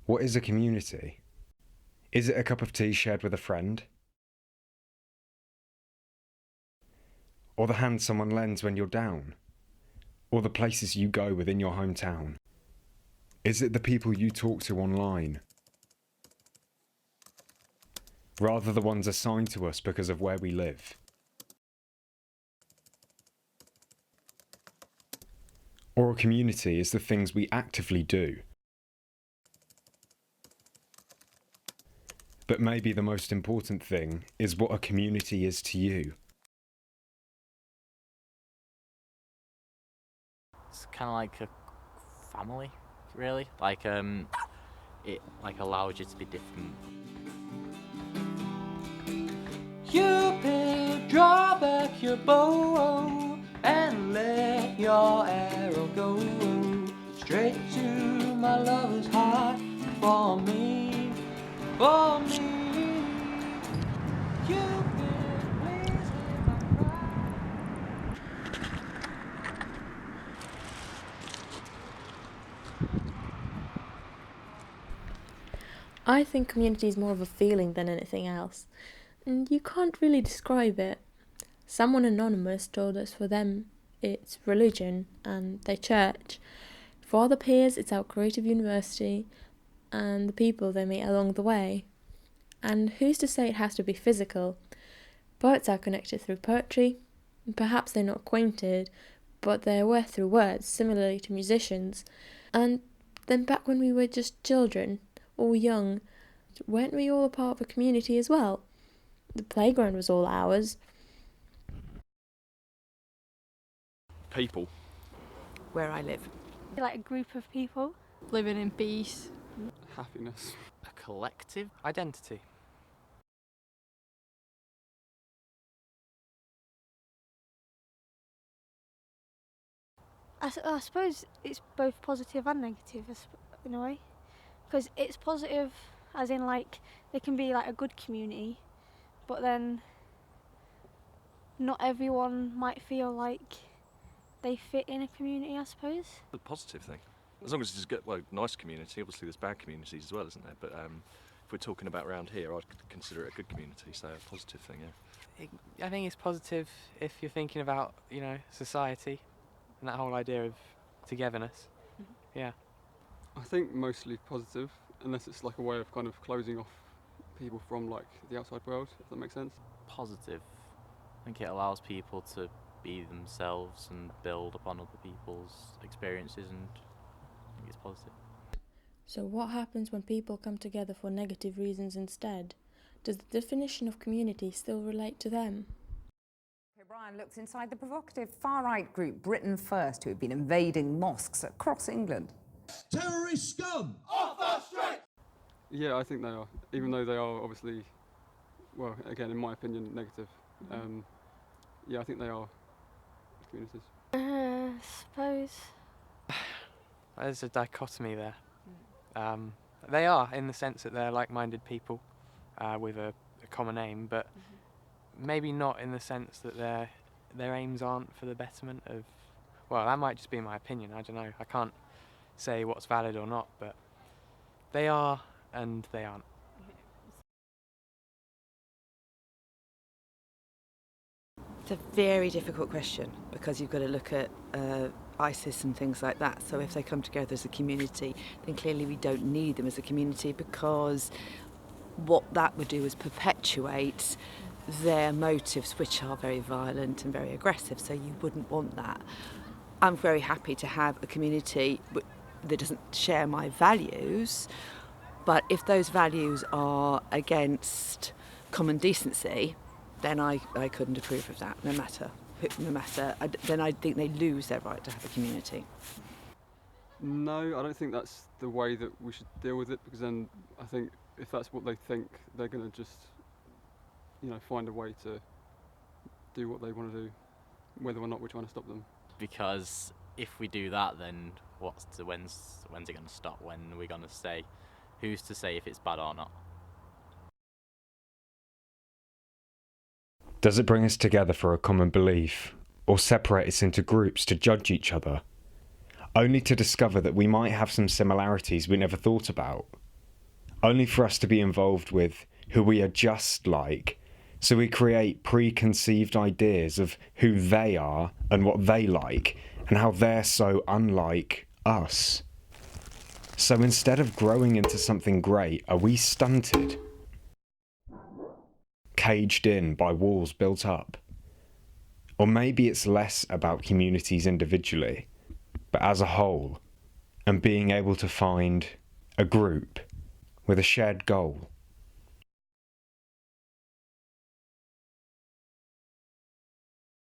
What is a community? Is it a cup of tea shared with a friend? Or the hand someone lends when you're down? Or the places you go within your hometown? Is it the people you talk to online? Rather the ones assigned to us because of where we live? Or a community is the things we actively do? But maybe the most important thing is what a community is to you. It's kind of like a family, really. Like it like allows you to be different. Cupid, draw back your bow and let your arrow go straight to my lover's heart. For me, for me. Cupid, please hear my cry. I think community is more of a feeling than anything else, and you can't really describe it. Someone anonymous told us for them it's religion and their church. For other peers, it's our creative university and the people they meet along the way. And who's to say it has to be physical? Poets are connected through poetry. Perhaps they're not acquainted, but they're aware through words, similarly to musicians. And then back when we were just children, or young, weren't we all a part of a community as well? The playground was all ours. People. Where I live. Like a group of people. Living in peace. Happiness. A collective identity. I suppose it's both positive and negative in a way. Because it's positive as in like they can be like a good community, but then not everyone might feel like they fit in a community, I suppose. The positive thing. As long as it's a good, nice community. Obviously there's bad communities as well, isn't there? But if we're talking about around here, I'd consider it a good community, so a positive thing, yeah. I think it's positive if you're thinking about, society and that whole idea of togetherness. Mm-hmm. Yeah. I think mostly positive, unless it's like a way of kind of closing off people from like the outside world, if that makes sense. Positive. I think it allows people to be themselves and build upon other people's experiences, and I think it's positive. So what happens when people come together for negative reasons instead? Does the definition of community still relate to them? O'Brien looks inside the provocative far-right group Britain First, who have been invading mosques across England. Terrorist scum! Off the street! Yeah, I think they are, even though they are obviously, well, again, in my opinion, negative. Yeah, I think they are communities. Suppose. There's a dichotomy there. They are, in the sense that they're like-minded people with a common aim, but maybe not in the sense that their aims aren't for the betterment of... Well, that might just be my opinion, I don't know. I can't say what's valid or not, but they are and they aren't. It's a very difficult question because you've got to look at ISIS and things like that. So if they come together as a community, then clearly we don't need them as a community, because what that would do is perpetuate their motives, which are very violent and very aggressive. So you wouldn't want that. I'm very happy to have a community that doesn't share my values, but if those values are against common decency, then I couldn't approve of that, no matter. Then I think they lose their right to have a community. No, I don't think that's the way that we should deal with it, because then I think if that's what they think, they're going to just, find a way to do what they want to do, whether or not we're trying to stop them. Because if we do that, then when's it going to stop? When are we going to say? Who's to say if it's bad or not? Does it bring us together for a common belief, or separate us into groups to judge each other, only to discover that we might have some similarities we never thought about? only for us to be involved with who we are just like, so we create preconceived ideas of who they are and what they like, and how they're so unlike us. So instead of growing into something great, are we stunted? Caged in by walls built up? Or maybe it's less about communities individually, but as a whole, and being able to find a group with a shared goal,